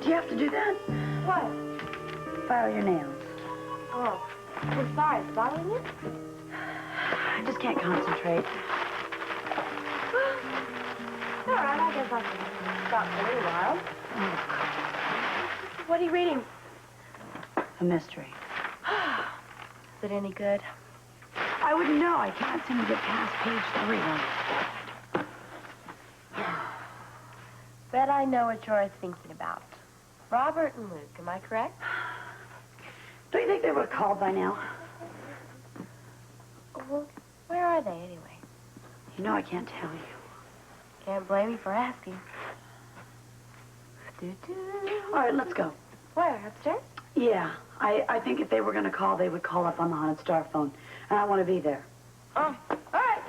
Do you have to do that? What? File your nails. Oh, I'm sorry. It's bothering you? I just can't concentrate. All right, I guess I can stop for a little while. What are you reading? A mystery. Is it any good? I wouldn't know. I can't seem to get past page 3. Bet I know what you're thinking about. Robert and Luke, am I correct? Don't you think they would have called by now? Well, where are they anyway? You know I can't tell you. Can't blame you for asking. All right, let's go. Where, upstairs? Yeah, I think if they were going to call, they would call up on the Haunted Star phone. And I want to be there. Oh, all right.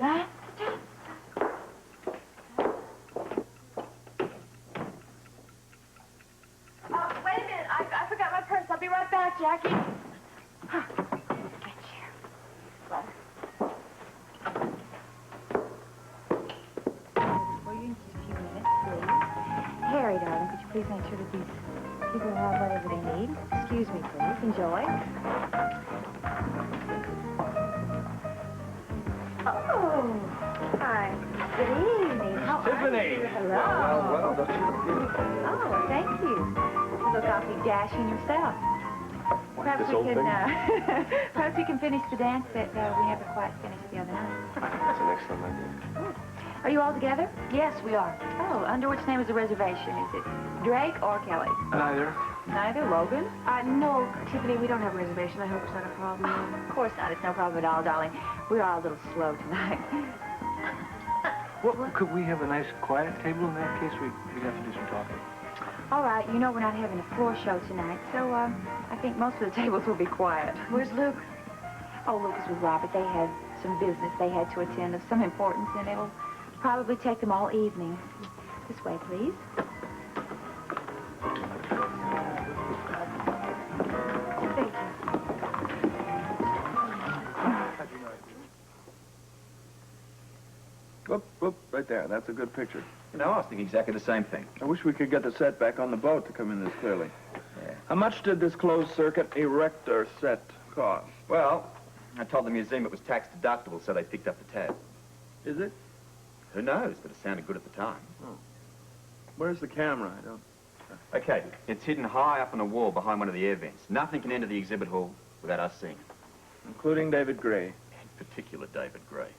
Night. Wait a minute. I forgot my purse. I'll be right back, Jackie. Huh. My chair. For you in just a few minutes, please. Harry, darling, could you please make sure that these people have whatever they need? Excuse me, please. Enjoy. Oh, hi. Good evening. How Tiffany. are you? Hello. Well, don't you look beautiful? Oh, thank you. You look awfully dashing yourself. Perhaps this we old can, thing? perhaps we can finish the dance that we haven't quite finished the other night. That's an excellent idea. Are you all together? Yes, we are. Oh, under which name is the reservation? Is it Drake or Kelly? Neither. Neither. Logan? No, Tiffany, we don't have a reservation. I hope it's not a problem. Of course not. It's no problem at all, darling. We're all a little slow tonight. Well, could we have a nice quiet table in that case? We'd have to do some talking. All right. You know we're not having a floor show tonight, so I think most of the tables will be quiet. Where's Luke? Oh, Lucas with Robert. They had some business they had to attend of some importance, and it'll probably take them all evening. This way, please. Thank you. Whoop, right there. That's a good picture. You know, I was thinking exactly the same thing. I wish we could get the set back on the boat to come in this clearly. Yeah. How much did this closed-circuit erector set cost? Well, I told the museum it was tax deductible, so they picked up the tab. Is it? Who knows, but it sounded good at the time. Oh. Where's the camera? I don't... Okay, it's hidden high up on a wall behind one of the air vents. Nothing can enter the exhibit hall without us seeing it. Including David Gray. In particular, David Gray.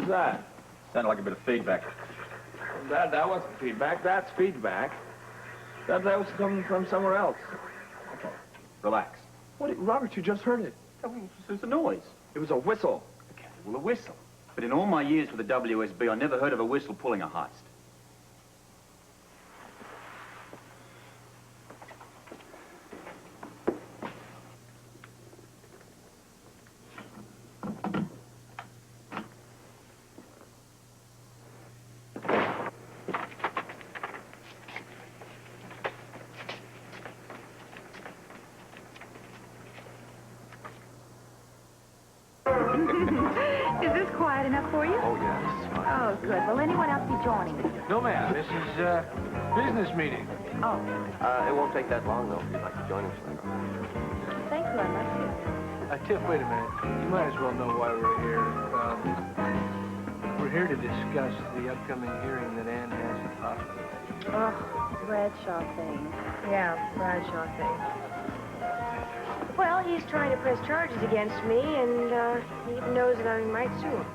was that? Sounded like a bit of feedback. That wasn't feedback. That's feedback. That was coming from somewhere else. Okay, relax. What? Robert, you just heard it. It was a noise. It was a whistle. Okay, well, a whistle. But in all my years with the WSB, I never heard of a whistle pulling a heist. Is this quiet enough for you? Oh, yeah, this is fine. Oh, good. Will anyone else be joining me? No, ma'am. This is business meeting. Oh, It won't take that long, though, if you'd like to join us later. thank you. I'd like to. Tiff, wait a minute. You might as well know why we're here. We're here to discuss the upcoming hearing that Ann has at the hospital. Oh, Bradshaw thing. Yeah, Bradshaw thing. Well, he's trying to press charges against me, and he even knows that I might sue him.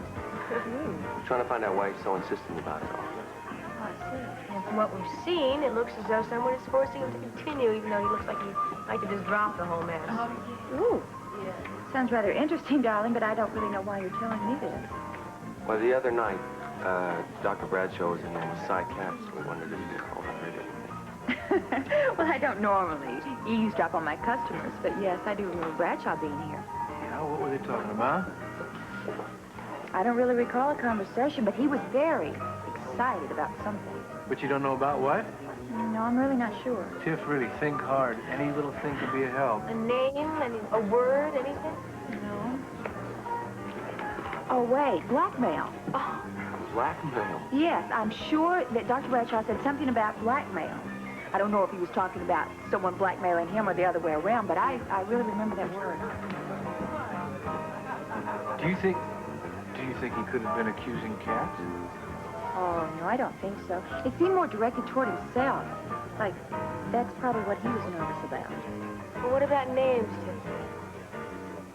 We're trying to find out why he's so insistent about it all. Oh, I see. And from what we've seen, it looks as though someone is forcing him to continue, even though he looks like he'd like to just drop the whole mess. Ooh. Sounds rather interesting, darling, but I don't really know why you're telling me this. Well, the other night, Dr. Bradshaw was in there with Cy Katz. We wondered if you called and heard anything. Well, I don't normally eavesdrop on my customers, but yes, I do remember Bradshaw being here. Yeah, what were they talking about? I don't really recall a conversation, but he was very excited about something. But you don't know about what? No, I'm really not sure. Tiff, really think hard. Any little thing could be a help. A name, a word, anything? No. Oh, wait, blackmail. Oh, Blackmail? Yes, I'm sure that Dr. Bradshaw said something about blackmail. I don't know if he was talking about someone blackmailing him or the other way around, but I really remember that word. Do you think he could have been accusing Katz? Oh, no, I don't think so. It seemed more directed toward himself. Like, that's probably what he was nervous about. well, what about names, Tiffany?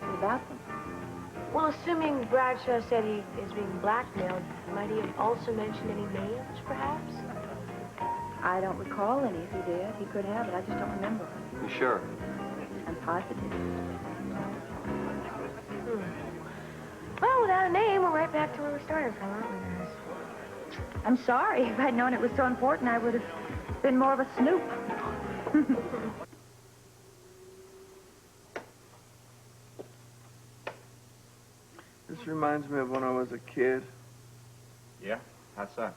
What about them? Well, assuming Bradshaw said he is being blackmailed, might he have also mentioned any names, perhaps? I don't recall any if he did. He could have, but I just don't remember. You sure? I'm positive. Well, without a name, we're right back to where we started from, aren't we, guys? I'm sorry. If I'd known it was so important, I would have been more of a snoop. This reminds me of when I was a kid. Yeah? How so?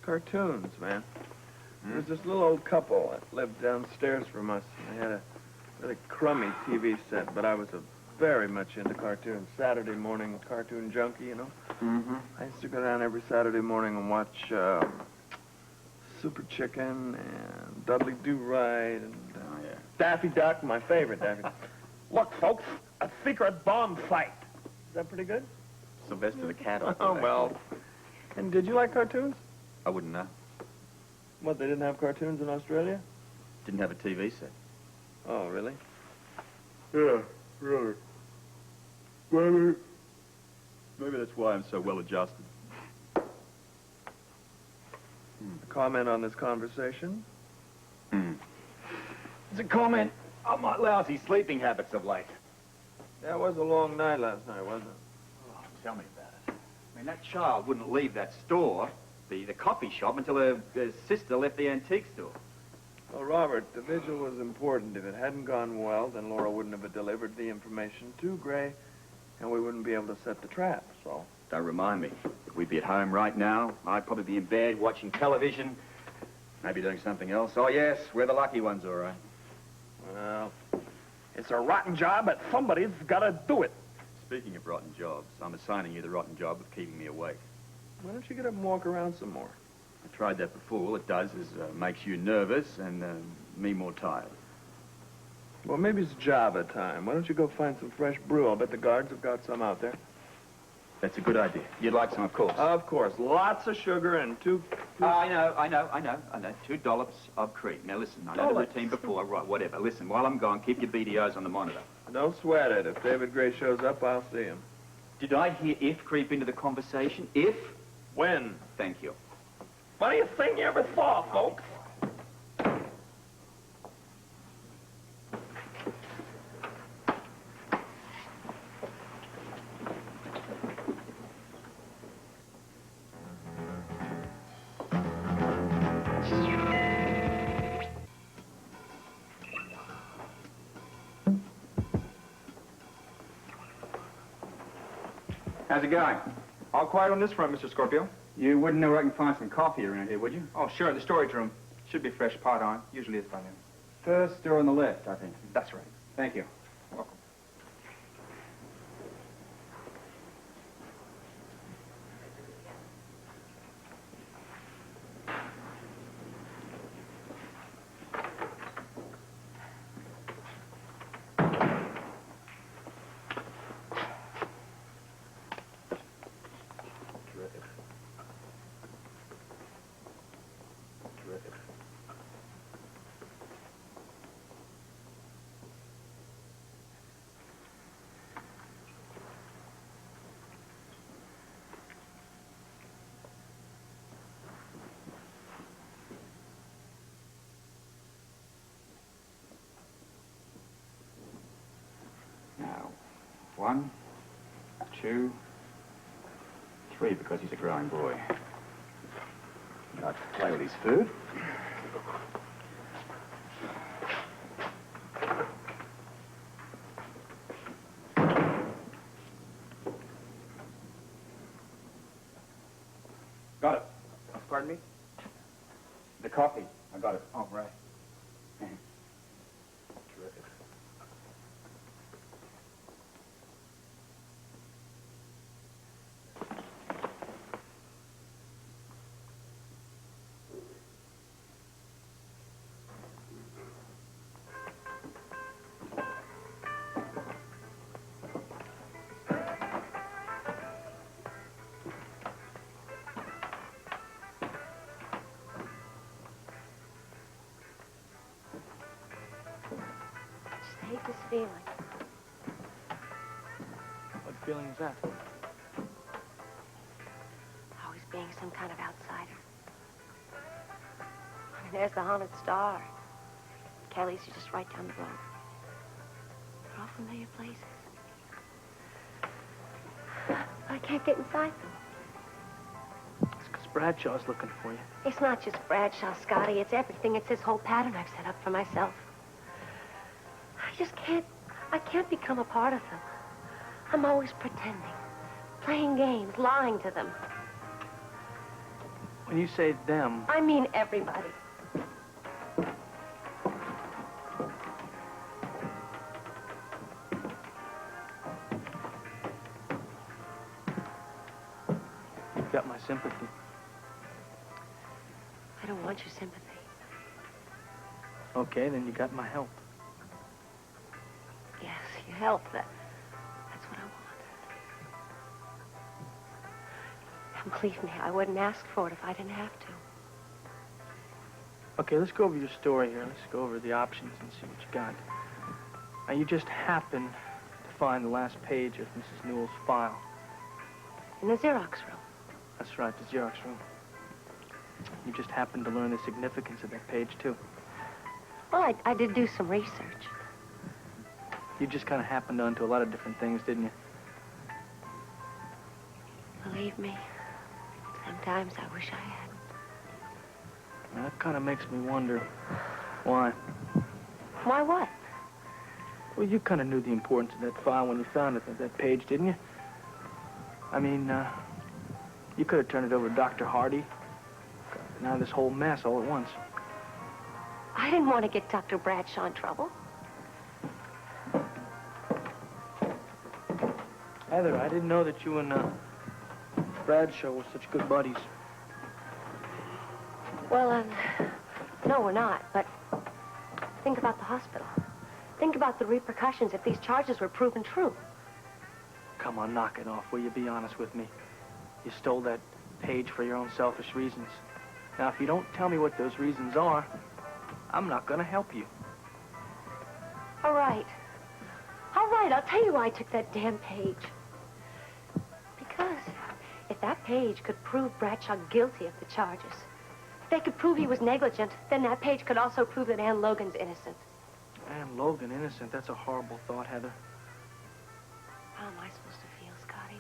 Cartoons, man. There was this little old couple that lived downstairs from us. They had a really crummy TV set, but I was very much into cartoons. Saturday morning cartoon junkie, you know? Mm-hmm. I used to go down every Saturday morning and watch Super Chicken and Dudley Do-Right and Oh, yeah. Daffy Duck, my favorite Daffy Duck. Look, folks, a secret bomb fight. Is that pretty good? Sylvester the Cat. Oh, well. And did you like cartoons? I wouldn't know. What, they didn't have cartoons in Australia? Didn't have a TV set. Oh, really? Yeah, really. Maybe that's why I'm so well adjusted. A comment on this conversation? It's a comment on my lousy sleeping habits of late. Yeah, it was a long night last night, wasn't it? Oh, tell me about it. I mean, that child wouldn't leave that store, the coffee shop, until her sister left the antique store. Well, Robert, the vigil was important. If it hadn't gone well, then Laura wouldn't have delivered the information to Gray, and we wouldn't be able to set the trap, so... Don't remind me. We'd be at home right now. I'd probably be in bed watching television, maybe doing something else. Oh, yes, we're the lucky ones, all right. Well, it's a rotten job, but somebody's got to do it. Speaking of rotten jobs, I'm assigning you the rotten job of keeping me awake. Why don't you get up and walk around some more? I tried that before. All it does is makes you nervous and me more tired. Well, maybe it's Java time. Why don't you go find some fresh brew? I'll bet the guards have got some out there. That's a good idea. You'd like some, of course. Of course. Lots of sugar and two... I know. 2 dollops of cream. Now, listen, I know the routine before. Right, whatever. Listen, while I'm gone, keep your BDOs on the monitor. Don't sweat it. If David Gray shows up, I'll see him. Did I hear if creep into the conversation? If? When? Thank you. Funniest thing you ever saw, folks. How's it going? All quiet on this front, Mr. Scorpio. You wouldn't know where I can find some coffee around here, would you? Oh, sure, the storage room. Should be fresh pot on. Usually is by then. First door on the left, I think. That's right. Thank you. Welcome. Terrific. Terrific. Now, 1, 2, 3, because he's a growing boy. I'd like to play with his food. Got it. Pardon me? The coffee. I got it. Oh, right. Terrific. I hate this feeling. What feeling is that? Always being some kind of outsider. I mean, there's the haunted star. Kelly's are just right down the road. They're all familiar places. I can't get inside them. It's because Bradshaw's looking for you. It's not just Bradshaw, Scotty. It's everything. It's this whole pattern I've set up for myself. I just I can't become a part of them. I'm always pretending, playing games, lying to them. When you say them, I mean everybody. you've got my sympathy. I don't want your sympathy. Okay, then you got my help. Yes, you help. That's what I want. And believe me, I wouldn't ask for it if I didn't have to. Okay, let's go over your story here. Let's go over the options and see what you got. Now, you just happened to find the last page of Mrs. Newell's file. In the Xerox room. That's right, the Xerox room. You just happened to learn the significance of that page, too. Well, I did do some research. You just kind of happened onto a lot of different things, didn't you? Believe me, sometimes I wish I hadn't. Well, that kind of makes me wonder why. Why what? Well, you kind of knew the importance of that file when you found it, that page, didn't you? I mean, you could have turned it over to Dr. Hardy. Now this whole mess all at once. I didn't want to get Dr. Bradshaw in trouble. Heather, I didn't know that you and Bradshaw were such good buddies. Well, no, we're not, but think about the hospital. Think about the repercussions if these charges were proven true. Come on, knock it off, will you? Be honest with me. You stole that page for your own selfish reasons. Now, if you don't tell me what those reasons are, I'm not going to help you. All right. All right, I'll tell you why I took that damn page. that page could prove Bradshaw guilty of the charges. If they could prove he was negligent, then that page could also prove that Ann Logan's innocent. Ann Logan, innocent. That's a horrible thought, Heather. How am I supposed to feel, Scotty?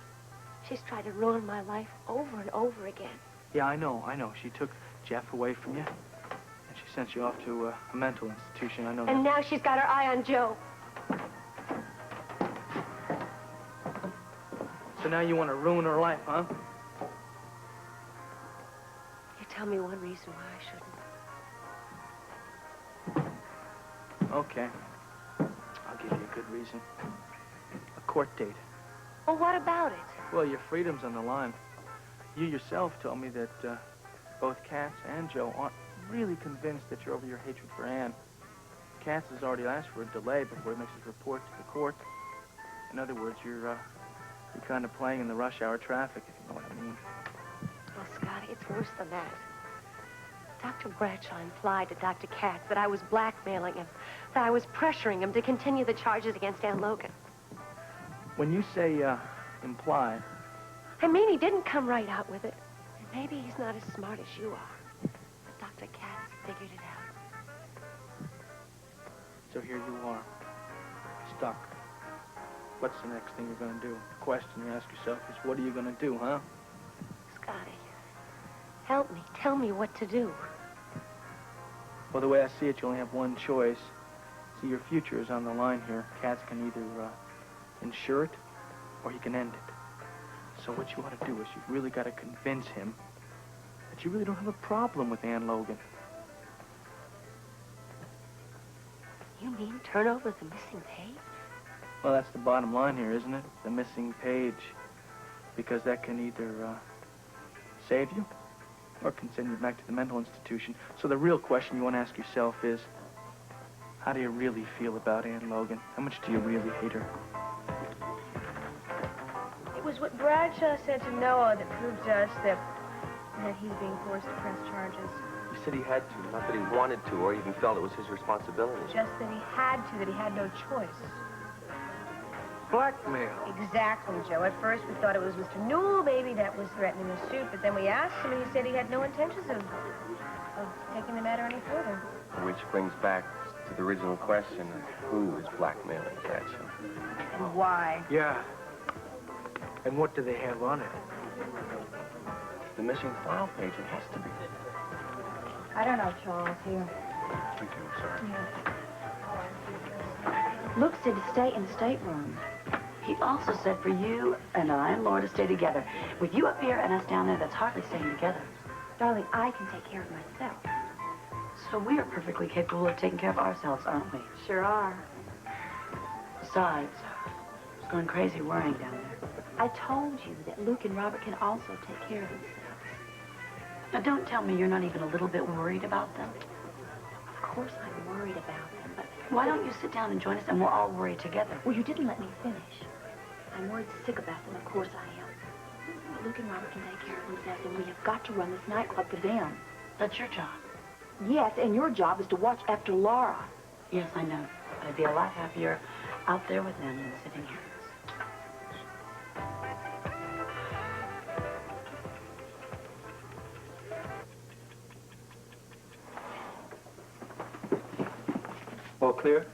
She's tried to ruin my life over and over again. Yeah, I know. She took Jeff away from you, and she sent you off to a mental institution. I know And that. now she's got her eye on Joe. So now you want to ruin her life, huh? You tell me one reason why I shouldn't. Okay. I'll give you a good reason. A court date. Well, what about it? Well, your freedom's on the line. You yourself told me that both Katz and Joe aren't really convinced that you're over your hatred for Ann. Katz has already asked for a delay before he makes his report to the court. In other words, you're kind of playing in the rush hour traffic, if you know what I mean. Well, Scotty, it's worse than that. Dr. Bradshaw implied to Dr. Katz that I was blackmailing him, that I was pressuring him to continue the charges against Ann Logan. When you say implied, I mean, he didn't come right out with it. And maybe he's not as smart as you are. But Dr. Katz figured it out. so here you are, stuck. What's the next thing you're going to do? The question you ask yourself is, what are you going to do, huh? Scotty, help me. Tell me what to do. Well, the way I see it, you only have one choice. See, your future is on the line here. Katz can either insure it, or he can end it. So what you want to do is you've really got to convince him that you really don't have a problem with Ann Logan. You mean turn over the missing page? Well, that's the bottom line here, isn't it? The missing page. Because that can either save you or can send you back to the mental institution. So the real question you want to ask yourself is, how do you really feel about Ann Logan? How much do you really hate her? It was what Bradshaw said to Noah that proved to us that he's being forced to press charges. He said he had to, not that he wanted to or even felt it was his responsibility. Just that he had to, that he had no choice. Blackmail. Exactly, Joe. At first we thought it was Mr. Newell, maybe, that was threatening the suit, but then we asked him and he said he had no intentions of taking the matter any further. Which brings back to the original question of who is blackmailing Bradshaw. And why? Yeah. And what do they have on it? The missing file page, it has to be. I don't know, Charles, here. Thank you, sir. Luke said to stay in the stateroom. He also said for you and I and Laura to stay together. With you up here and us down there, that's hardly staying together. Darling, I can take care of myself. So we are perfectly capable of taking care of ourselves, aren't we? Sure are. Besides, it's going crazy worrying down there. I told you that Luke and Robert can also take care of themselves. Now, don't tell me you're not even a little bit worried about them. Of course I'm worried about them, but... Why don't you sit down and join us and we'll all worry together? Well, you didn't let me finish. I'm worried sick about them, of course I am. But Luke and Robert can take care of themselves, and we have got to run this nightclub for them. That's your job. Yes, and your job is to watch after Laura. Yes, I know. But I'd be a lot happier out there with them than sitting here. All clear?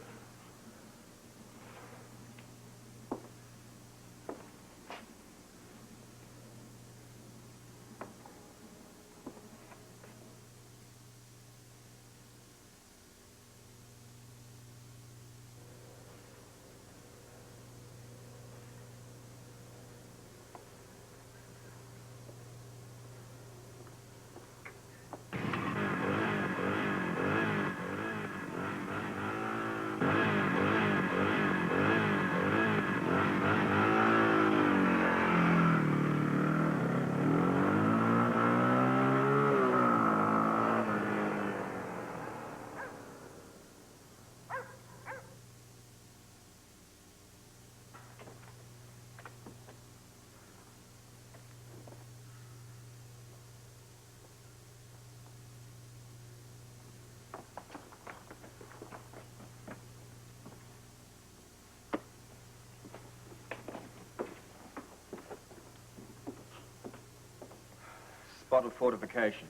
Bottle fortification.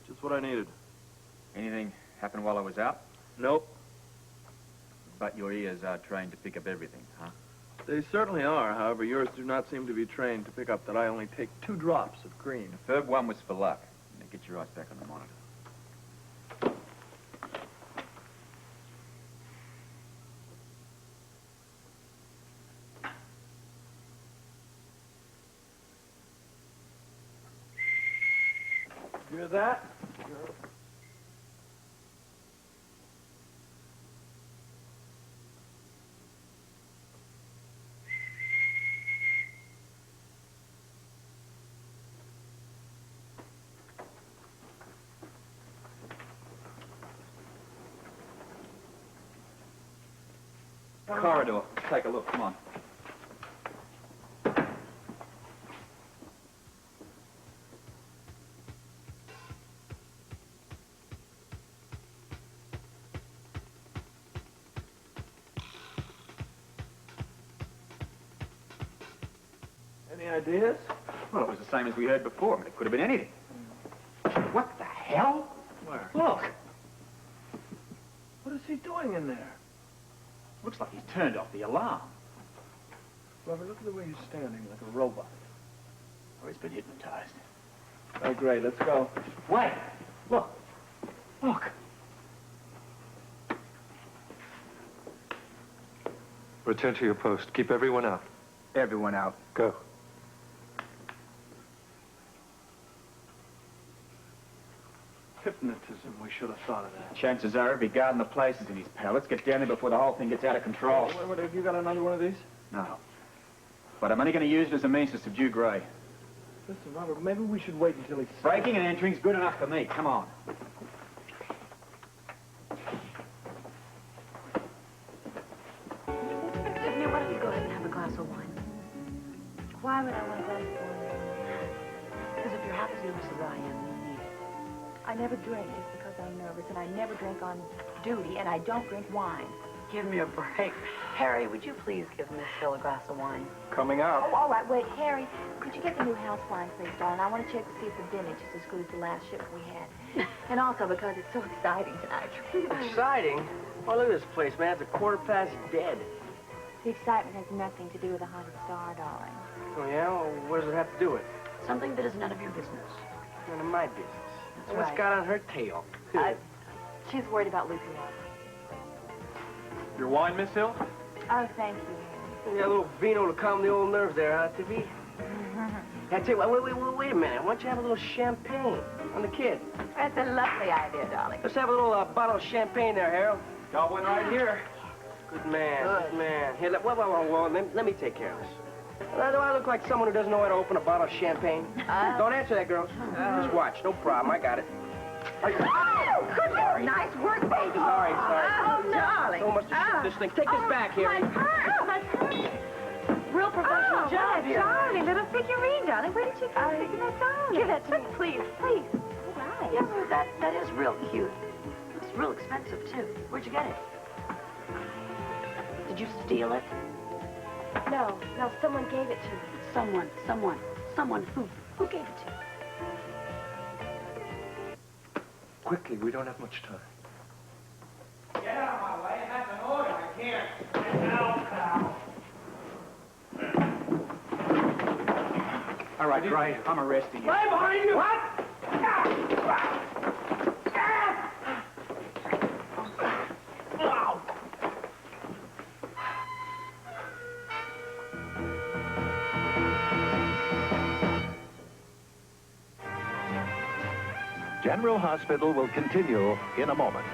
Just what I needed. Anything happen while I was out? Nope. But your ears are trained to pick up everything, huh? They certainly are. However, yours do not seem to be trained to pick up that I only take 2 drops of green. The third one was for luck. Now get your eyes back on the monitor. Hear that? Corridor. Let's take a look. Come on. Any ideas? Well, it was the same as we heard before. I mean, it could have been anything. What the hell? Where? Look. What is he doing in there? Looks like he's turned off the alarm. Robert, look at the way he's standing, like a robot. Or he's been hypnotized. Oh, great. Let's go. Wait. Look. Look. Return to your post. Keep everyone out. Everyone out. Go. Hypnotism. We should have thought of that. Chances are, if he guarding the place is in his pal. Let's get down there before the whole thing gets out of control. What, have you got another one of these? No. But I'm only going to use it as a means to subdue Gray. Listen, Robert, maybe we should wait until he's... Breaking and entering's good enough for me. Come on. Tiffany, why don't you go ahead and have a glass of wine? Why would I want a glass of wine? Because if you're half as nervous as I am, you need it. I never drink just because I'm nervous, and I never drink on duty, and I don't drink wine. Give me a break. Harry, would you please give Miss Hill a glass of wine? Coming out. Oh, all right, wait, Harry, could you get the new house wine, please, darling? I want to check to see if the vintage is as good as the last shipment we had. And also because it's so exciting tonight. Exciting? Oh, look at this place, man. It's a quarter past dead. The excitement has nothing to do with the haunted star, darling. Oh, yeah? Well, what does it have to do with? Something that is none of your business. None of my business. That's What's right. got on her tail? She's worried about losing water. Your wine, Miss Hill? Oh, thank you, Harry. Yeah, a little vino to calm the old nerves there, huh, Tiffy? I tell you what, wait a minute. Why don't you have a little champagne on the kid? That's a lovely idea, darling. Let's have a little bottle of champagne there, Harold. Got one right here. Good man, good man. Here, let me take care of this. Do I look like someone who doesn't know how to open a bottle of champagne? Don't answer that, girls. Just watch. No problem. I got it. Oh, good. Nice work, baby. Sorry. Oh, darling. So much to shoot this thing. Take this back here. My purse. Real professional job here. Darling, little figurine, darling. Where did you get that, darling? Give that to me, please. Please. All right. Yeah, well, that is real cute. It's real expensive, too. Where'd you get it? Did you steal it? No, someone gave it to me. Someone who gave it to you? Quickly, we don't have much time. Get out of my way. That's an order. I can't. Get out, pal. All right, Gray. I'm arresting you. Right behind you. What? General Hospital will continue in a moment.